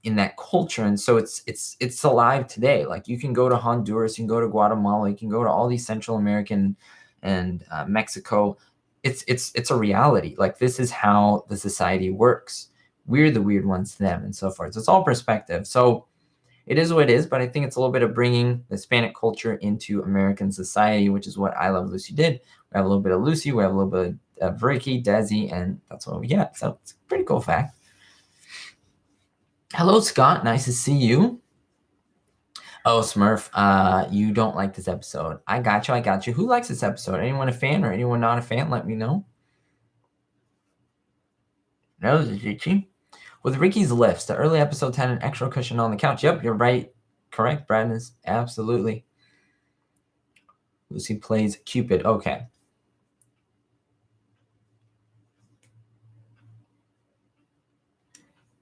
in that culture. And so it's alive today. Like you can go to Honduras, you can go to Guatemala, you can go to all these Central American and Mexico. It's a reality. Like this is how the society works. We're the weird ones to them and so forth. So it's all perspective. So it is what it is, but I think it's a little bit of bringing the Hispanic culture into American society, which is what I Love Lucy did. We have a little bit of Lucy, we have a little bit of Ricky, Desi, and that's what we get. So it's a pretty cool fact. Hello, Scott. Nice to see you. Oh, Smurf, you don't like this episode. I got you. I got you. Who likes this episode? Anyone a fan or anyone not a fan? Let me know. No, Zichi. With Ricky's lifts, the early episodes had an extra cushion on the couch. Yep, you're right. Correct, Brandon. Absolutely. Lucy plays Cupid. Okay.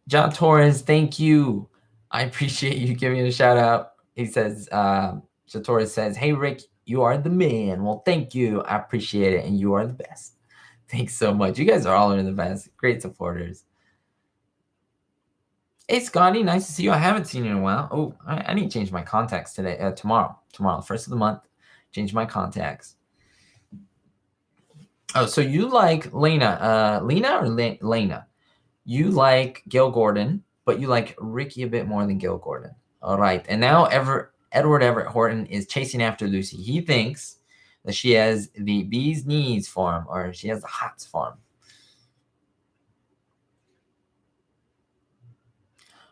John Torres, thank you. I appreciate you giving a shout out. He says, John Torres says, hey, Rick, you are the man. Well, thank you. I appreciate it. And you are the best. Thanks so much. You guys are all the best. Great supporters. Hey, Scotty, nice to see you. I haven't seen you in a while. Oh, I need to change my contacts today. Tomorrow, first of the month. Change my contacts. Oh, so you like Lena. Lena or Lena? You like Gil Gordon, but you like Ricky a bit more than Gil Gordon. All right. And now Edward Everett Horton is chasing after Lucy. He thinks that she has the bee's knees for him, or she has the hots for him.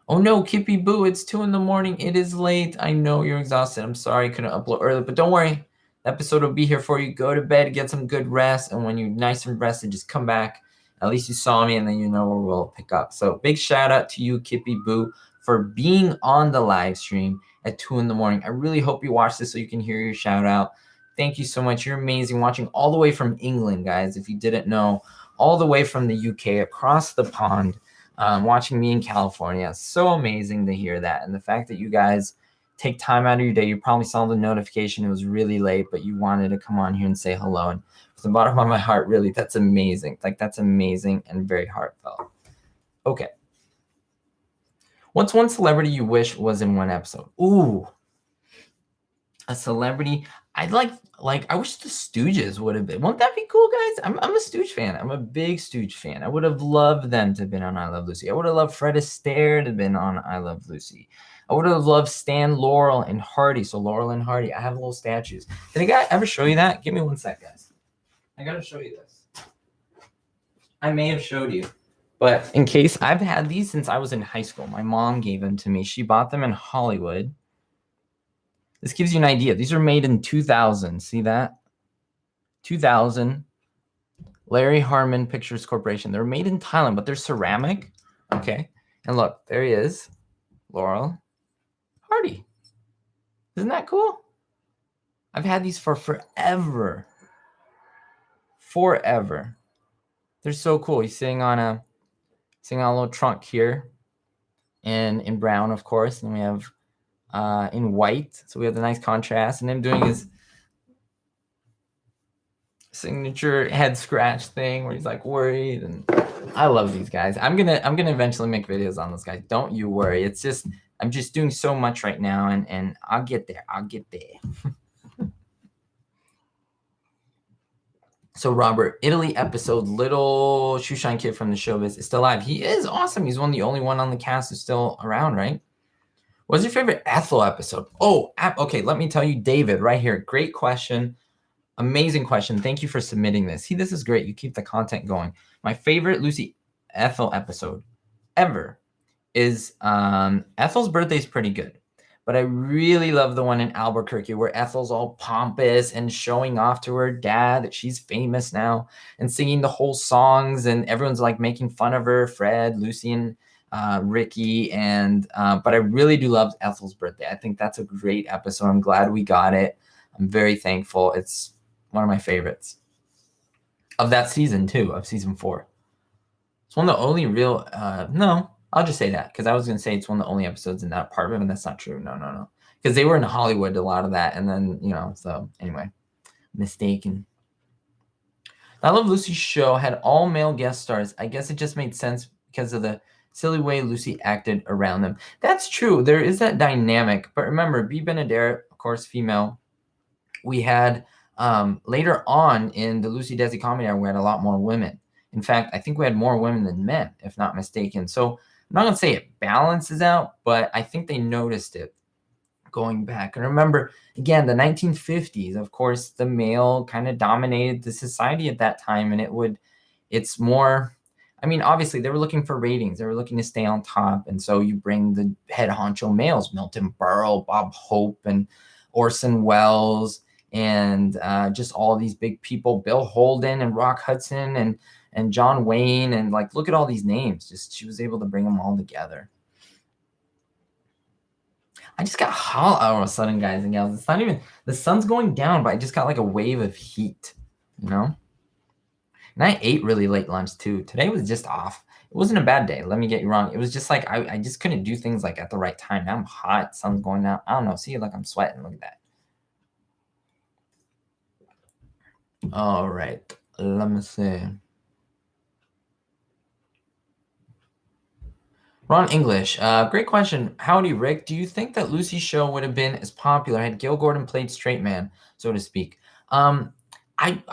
Oh no, Kippy Boo, it's 2 a.m. It is late. I know you're exhausted. I'm sorry I couldn't upload early, but don't worry. The episode will be here for you. Go to bed, get some good rest, and when you're nice and rested, just come back. At least you saw me, and then you know where we'll pick up. So big shout out to you, Kippy Boo, for being on the live stream at 2 a.m. I really hope you watch this so you can hear your shout out. Thank you so much. You're amazing. Watching all the way from England, guys, if you didn't know, all the way from the UK, across the pond. Watching me in California. So amazing to hear that. And the fact that you guys take time out of your day, you probably saw the notification. It was really late, but you wanted to come on here and say hello. And from the bottom of my heart, really, that's amazing. Like, that's amazing and very heartfelt. Okay. What's one celebrity you wish was in one episode? Ooh, a celebrity. I'd like I wish the Stooges would have been. Won't that be cool, guys? I'm a Stooge fan. I'm a big Stooge fan. I would have loved them to have been on I Love Lucy. I would have loved Fred Astaire to have been on I Love Lucy. I would have loved Stan Laurel and Hardy. So Laurel and Hardy, I have little statues. Did a guy ever show you that? Give me one sec, guys. I gotta show you this. I may have showed you, but in case, I've had these since I was in high school. My mom gave them to me. She bought them in Hollywood. This gives you an idea. These are made in 2000. See that? 2000. Larry Harmon Pictures Corporation. They're made in Thailand, but they're ceramic. Okay. And look, there he is. Laurel Hardy. Isn't that cool? I've had these for forever. Forever. They're so cool. He's sitting on a little trunk here, and in brown, of course, and we have in white. So we have the nice contrast, and him doing his signature head scratch thing where he's like worried. And I love these guys. I'm gonna eventually make videos on those guys. Don't you worry. It's just I'm just doing so much right now, and I'll get there. I'll get there. So Robert, Italy episode, little shoeshine kid from the showbiz is still alive. He is awesome. He's the only one on the cast who's still around, right? What's your favorite Ethel episode? Oh, okay. Let me tell you, David, right here. Great question. Amazing question. Thank you for submitting this. See, this is great. You keep the content going. My favorite Lucy Ethel episode ever is Ethel's birthday is pretty good. But I really love the one in Albuquerque where Ethel's all pompous and showing off to her dad that she's famous now and singing the whole songs, and everyone's like making fun of her, Fred, Lucy, and Ricky. And but I really do love Ethel's birthday. I think that's a great episode. I'm glad we got it. I'm very thankful. It's one of my favorites of that season too, of season 4. It's one of the only real, no, I'll just say that because I was going to say it's one of the only episodes in that apartment, and that's not true. No. Because they were in Hollywood, a lot of that. And then, so anyway, mistaken. I Love Lucy's show had all male guest stars. I guess it just made sense because of the silly way Lucy acted around them. That's true. There is that dynamic. But remember, B. Benaderet, of course, female. We had later on in the Lucy Desi comedy hour, we had a lot more women. In fact, I think we had more women than men, if not mistaken. So I'm not going to say it balances out, but I think they noticed it going back. And remember, again, the 1950s, of course, the male kind of dominated the society at that time. And it's more, I mean, obviously they were looking for ratings. They were looking to stay on top. And so you bring the head honcho males, Milton Berle, Bob Hope, and Orson Welles, and just all these big people, Bill Holden and Rock Hudson and John Wayne, and like look at all these names. Just she was able to bring them all together. I just got hot all of a sudden, guys and gals. It's not even the sun's going down, but I just got like a wave of heat, And I ate really late lunch too. Today was just off. It wasn't a bad day. Let me get you wrong. It was just like I just couldn't do things like at the right time. Now I'm hot. Sun's going down. I don't know. See, like I'm sweating. Look at that. All right, let me see. Ron English, great question. Howdy, Rick. Do you think that Lucy's show would have been as popular had Gil Gordon played straight man, so to speak? I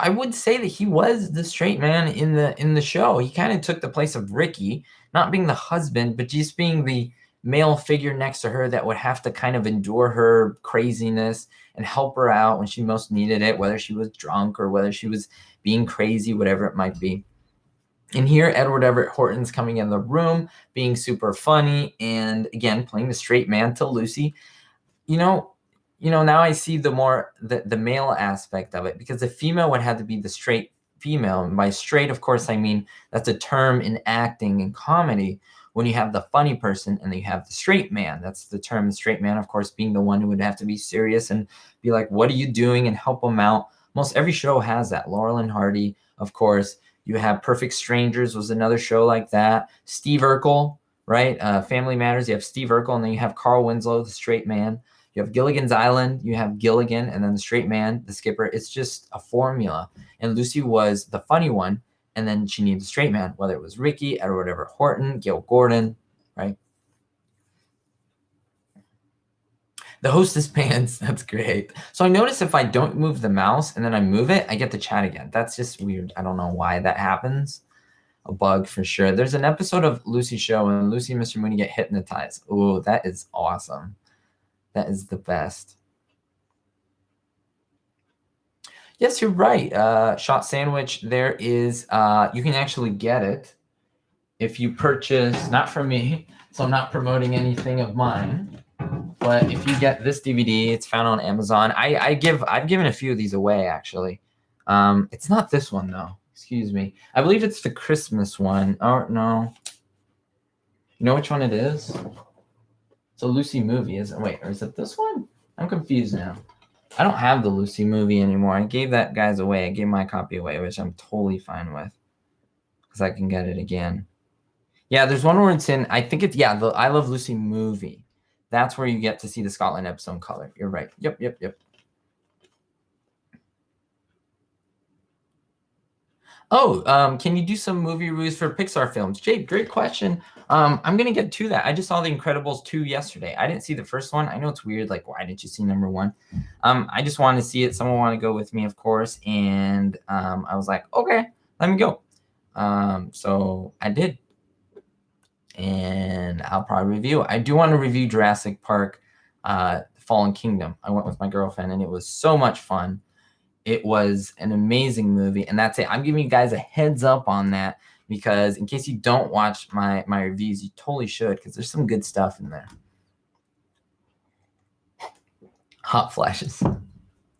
would say that he was the straight man in the show. He kind of took the place of Ricky, not being the husband, but just being the male figure next to her that would have to kind of endure her craziness and help her out when she most needed it, whether she was drunk or whether she was being crazy, whatever it might be. And here, Edward Everett Horton's coming in the room, being super funny, and again, playing the straight man to Lucy. Now I see the male aspect of it, because the female would have to be the straight female. And by straight, of course, I mean that's a term in acting and comedy when you have the funny person and then you have the straight man. That's the term, the straight man, of course, being the one who would have to be serious and be like, what are you doing? And help them out. Most every show has that. Laurel and Hardy, of course. You have Perfect Strangers was another show like that. Steve Urkel, right? Family Matters. You have Steve Urkel, and then you have Carl Winslow, the straight man. You have Gilligan's Island. You have Gilligan, and then the straight man, the skipper. It's just a formula. And Lucy was the funny one, and then she needed the straight man, whether it was Ricky, Edward Everett Horton, Gil Gordon, right? The hostess pants, that's great. So I notice if I don't move the mouse and then I move it, I get to chat again. That's just weird. I don't know why that happens. A bug for sure. There's an episode of Lucy's show and Lucy and Mr. Mooney get hypnotized. Oh, that is awesome. That is the best. Yes, you're right. Shot sandwich, there is, you can actually get it if you purchase, not from me, so I'm not promoting anything of mine. But if you get this DVD, it's found on Amazon. I've given a few of these away, actually. It's not this one, though. Excuse me. I believe it's the Christmas one. Oh, no. You know which one it is? It's a Lucy movie, isn't it? Wait, or is it this one? I'm confused now. I don't have the Lucy movie anymore. I gave that guys away. I gave my copy away, which I'm totally fine with. because I can get it again. Yeah, there's one where it's in, I think it's, the I Love Lucy movie. That's where you get to see the Scotland episode in color. You're right. Yep. Oh, can you do some movie reviews for Pixar films? Jake, great question. I'm going to get to that. I just saw The Incredibles 2 yesterday. I didn't see the first one. I know it's weird. Like, why didn't you see number 1? I just wanted to see it. Someone wanted to go with me, of course. And I was like, okay, let me go. So I did. And I'll probably review. I do want to review Jurassic Park Fallen Kingdom. I went with my girlfriend, and it was so much fun. It was an amazing movie, and that's it. I'm giving you guys a heads up on that because in case you don't watch my reviews, you totally should because there's some good stuff in there. Hot flashes.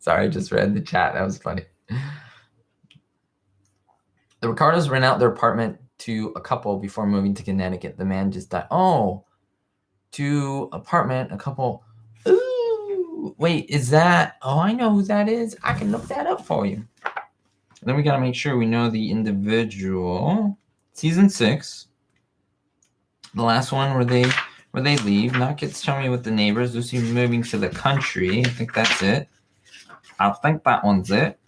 Sorry, I just read the chat. That was funny. The Ricardos rent out their apartment to a couple before moving to Connecticut. The man just died. Oh, to apartment, a couple. Ooh, wait, is that? Oh, I know who that is. I can look that up for you. And then we got to make sure we know the individual. Season 6. The last one where they leave. Not gets tell me with the neighbors. Lucy moving to the country. I think that's it. I think that one's it.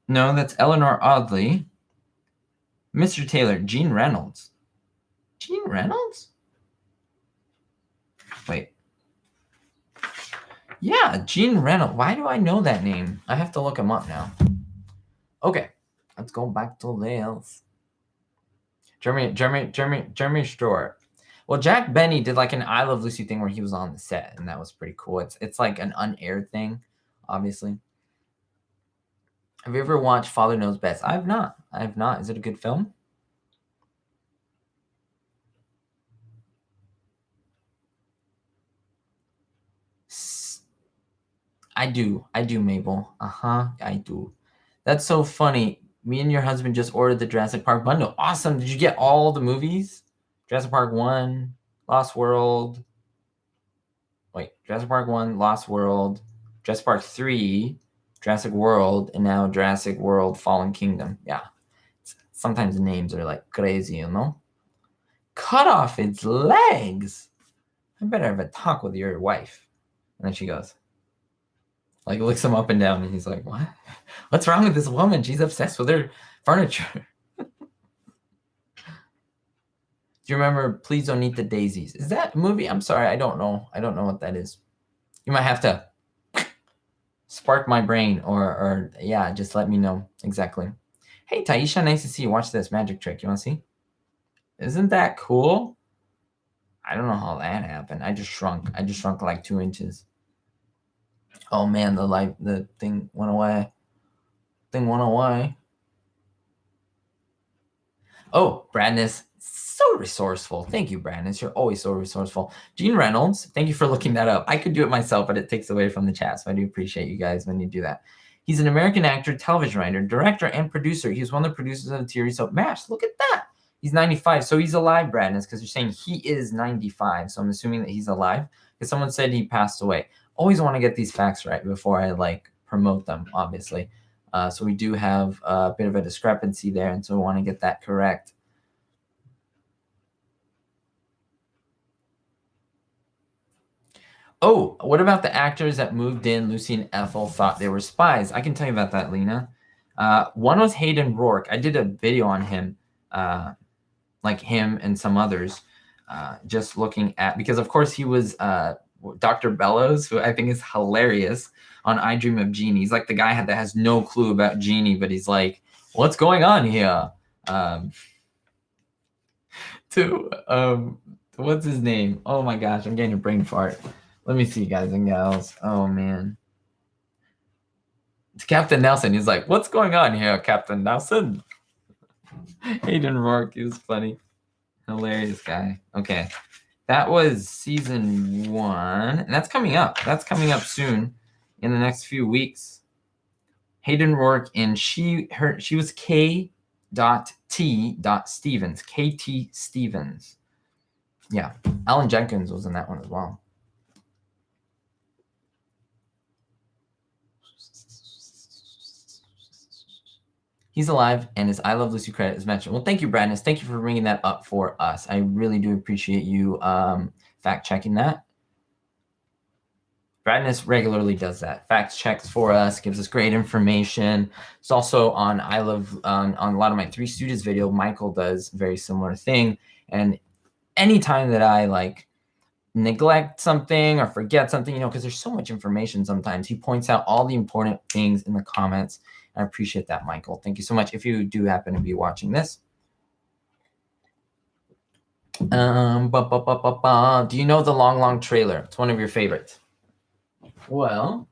No, that's Eleanor Audley. Mr. Taylor, Gene Reynolds. Gene Reynolds? Wait. Yeah, Gene Reynolds. Why do I know that name? I have to look him up now. Okay, let's go back to this. Jeremy Stewart. Well, Jack Benny did like an I Love Lucy thing where he was on the set, and that was pretty cool. It's like an unaired thing, obviously. Have you ever watched Father Knows Best? I have not. Is it a good film? I do, Mabel. I do. That's so funny. Me and your husband just ordered the Jurassic Park bundle. Awesome. Did you get all the movies? Jurassic Park 1, Lost World. Wait, Jurassic Park 1, Lost World, Jurassic Park 3, Jurassic World, and now Jurassic World Fallen Kingdom. Yeah. Sometimes the names are like crazy, you know? Cut off its legs. I better have a talk with your wife. And then she goes, like, looks him up and down, and he's like, what? What's wrong with this woman? She's obsessed with her furniture. Do you remember Please Don't Eat the Daisies? Is that a movie? I'm sorry, I don't know. I don't know what that is. You might have to spark my brain or yeah, just let me know exactly. Hey, Taisha, nice to see you. Watch this magic trick. You want to see? Isn't that cool? I don't know how that happened. I just shrunk. Like 2 inches. Oh man, the thing went away. Oh, Bradness, so resourceful. Thank you, Bradness. You're always so resourceful. Gene Reynolds, thank you for looking that up. I could do it myself, but it takes away from the chat, so I do appreciate you guys when you do that. He's an American actor, television writer, director, and producer. He's one of the producers of the TV show MASH. Look at that. He's 95, so he's alive, Bradness, because you're saying he is 95, so I'm assuming that he's alive, because someone said he passed away. Always want to get these facts right before I, like, promote them, obviously. So we do have a bit of a discrepancy there, and so we want to get that correct. Oh, what about the actors that moved in? Lucy and Ethel thought they were spies. I can tell you about that, Lena. One was Hayden Rourke. I did a video on him, like him and some others, just looking at, because of course he was Dr. Bellows, who I think is hilarious on I Dream of Jeannie. He's like the guy that has no clue about Jeannie, but he's like, what's going on here? What's his name? Oh my gosh, I'm getting a brain fart. Let me see, guys and gals. Oh man. It's Captain Nelson. He's like, what's going on here, Captain Nelson? Hayden Rourke, he was funny. Hilarious guy. Okay. That was season 1. And that's coming up. That's coming up soon in the next few weeks. Hayden Rourke, and she was K.T. Stevens. K.T. Stevens. Yeah. Alan Jenkins was in that one as well. He's alive, and his I Love Lucy credit is mentioned. Well, thank you, Bradness. Thank you for bringing that up for us. I really do appreciate you fact-checking that. Bradness regularly does that. Fact checks for us, gives us great information. It's also on I Love on a lot of my Three Stooges video. Michael does a very similar thing. And anytime that I like neglect something or forget something, because there's so much information sometimes, he points out all the important things in the comments. I appreciate that, Michael. Thank you so much. If you do happen to be watching this. Do you know the Long Long trailer? It's one of your favorites. Well,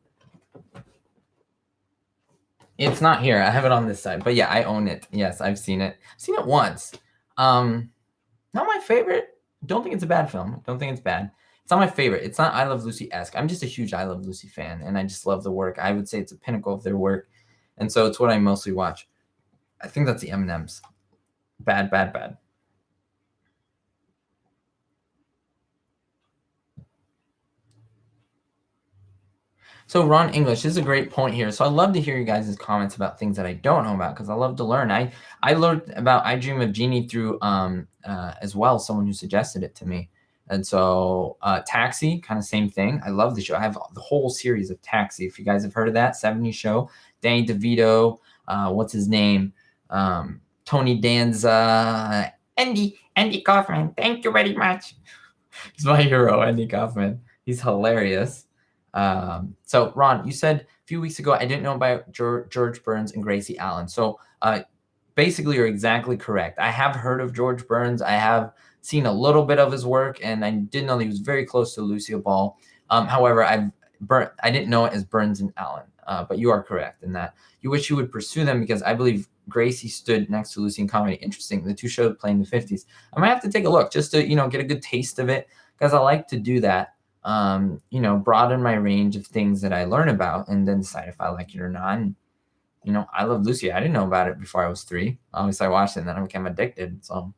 it's not here. I have it on this side. But yeah, I own it. Yes, I've seen it. I've seen it once. Not my favorite. Don't think it's a bad film. Don't think it's bad. It's not my favorite. It's not I Love Lucy-esque. I'm just a huge I Love Lucy fan, and I just love the work. I would say it's a pinnacle of their work, and so it's what I mostly watch. I think that's the M&Ms. Bad, bad, bad. So Ron English, this is a great point here. So I love to hear you guys' comments about things that I don't know about, because I love to learn. I learned about I Dream of Jeannie through as well, someone who suggested it to me. And so Taxi, kind of same thing. I love the show. I have the whole series of Taxi. If you guys have heard of that, 70s show. Danny DeVito, what's his name? Tony Danza, Andy Kaufman. Thank you very much. He's my hero, Andy Kaufman. He's hilarious. So Ron, you said a few weeks ago, I didn't know about George Burns and Gracie Allen. So basically you're exactly correct. I have heard of George Burns. I have seen a little bit of his work, and I didn't know that he was very close to Lucille Ball. However, I didn't know it as Burns and Allen, but you are correct in that. You wish you would pursue them, because I believe Gracie stood next to Lucy in comedy. Interesting. The two shows played in the 50s. I might have to take a look just to, get a good taste of it, because I like to do that. Broaden my range of things that I learn about, and then decide if I like it or not. And, I Love Lucy. I didn't know about it before I was 3. Obviously, I watched it, and then I became addicted. So,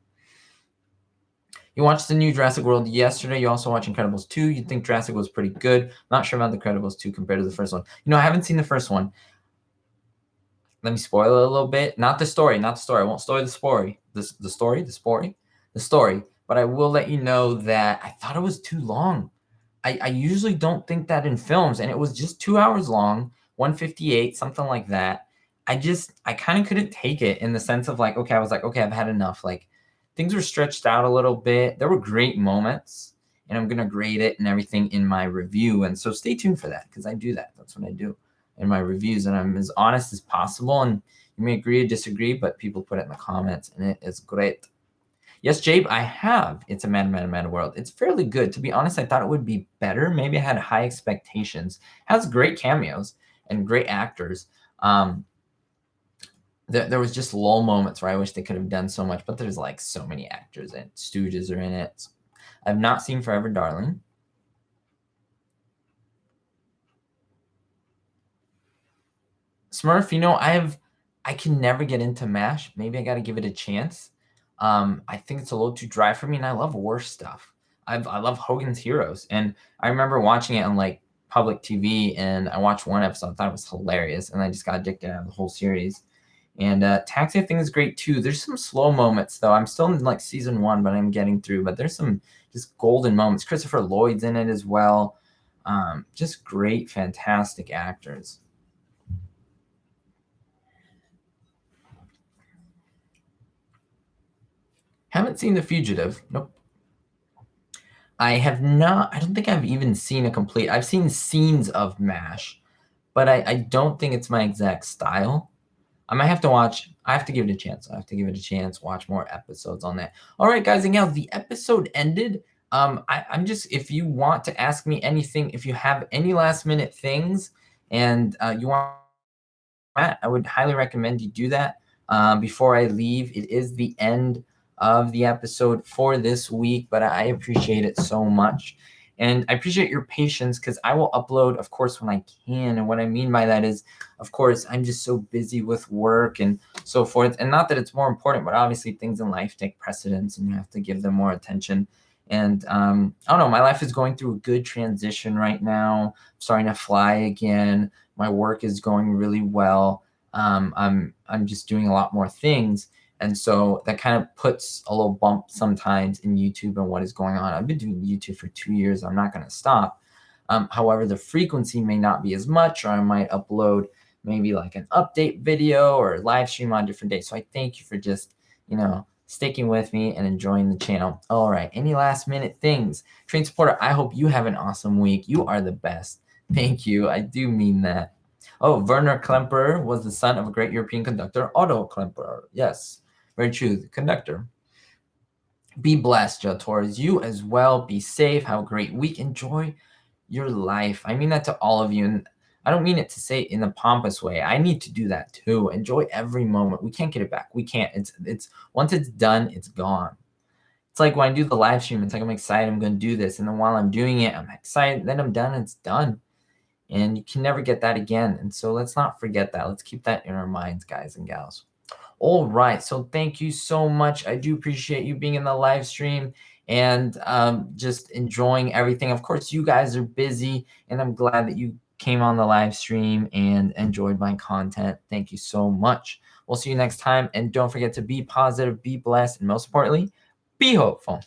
you watched the new Jurassic World yesterday. You also watched Incredibles 2. You think Jurassic was pretty good. Not sure about the Incredibles 2 compared to the first one. I haven't seen the first one. Let me spoil it a little bit. Not the story. I won't spoil the story. The story. But I will let you know that I thought it was too long. I usually don't think that in films, and it was just 2 hours long, 158, something like that. I kind of couldn't take it, in the sense of like, okay, I was like, okay, I've had enough. Like, things were stretched out a little bit. There were great moments, and I'm going to grade it and everything in my review. And so stay tuned for that, because I do that. That's what I do in my reviews, and I'm as honest as possible. And you may agree or disagree, but people put it in the comments, and it is great. Yes, Jabe, I have. It's a Mad World. It's fairly good. To be honest, I thought it would be better. Maybe I had high expectations. It has great cameos and great actors. There was just lull moments where I wish they could have done so much, but there's like so many actors, and Stooges are in it. I've not seen Forever Darling. Smurf, I can never get into MASH. Maybe I got to give it a chance. I think it's a little too dry for me, and I love war stuff. I love Hogan's Heroes, and I remember watching it on like public TV, and I watched one episode. I thought it was hilarious, and I just got addicted out of the whole series. And Taxi, I think, is great too. There's some slow moments though. I'm still in like season 1, but I'm getting through. But there's some just golden moments. Christopher Lloyd's in it as well. Just great, fantastic actors. Haven't seen The Fugitive. Nope. I have not. I don't think I've even seen a complete. I've seen scenes of MASH, but I don't think it's my exact style. I might have to watch. I have to give it a chance. Watch more episodes on that. All right, guys and gals, the episode ended. I'm just, if you want to ask me anything, if you have any last minute things, and you want, I would highly recommend you do that before I leave. It is the end of the episode for this week, but I appreciate it so much. And I appreciate your patience, because I will upload, of course, when I can. And what I mean by that is, of course, I'm just so busy with work and so forth. And not that it's more important, but obviously things in life take precedence, and you have to give them more attention. And I don't know, my life is going through a good transition right now. I'm starting to fly again. My work is going really well. I'm just doing a lot more things. And so that kind of puts a little bump sometimes in YouTube and what is going on. I've been doing YouTube for 2 years. I'm not going to stop. However, the frequency may not be as much, or I might upload maybe like an update video or live stream on different days. So I thank you for just, sticking with me and enjoying the channel. All right. Any last minute things? Train supporter, I hope you have an awesome week. You are the best. Thank you. I do mean that. Oh, Werner Klemperer was the son of a great European conductor, Otto Klemperer. Yes, very true. The conductor. Be blessed, Joe Torres. You as well. Be safe. Have a great week. Enjoy your life. I mean that to all of you. And I don't mean it to say in a pompous way. I need to do that too. Enjoy every moment. We can't get it back. We can't. It's once it's done, it's gone. It's like when I do the live stream, it's like I'm excited, I'm going to do this. And then while I'm doing it, I'm excited. Then I'm done, it's done. And you can never get that again. And so let's not forget that. Let's keep that in our minds, guys and gals. All right. So thank you so much. I do appreciate you being in the live stream and just enjoying everything. Of course, you guys are busy, and I'm glad that you came on the live stream and enjoyed my content. Thank you so much. We'll see you next time. And don't forget to be positive, be blessed, and most importantly, be hopeful.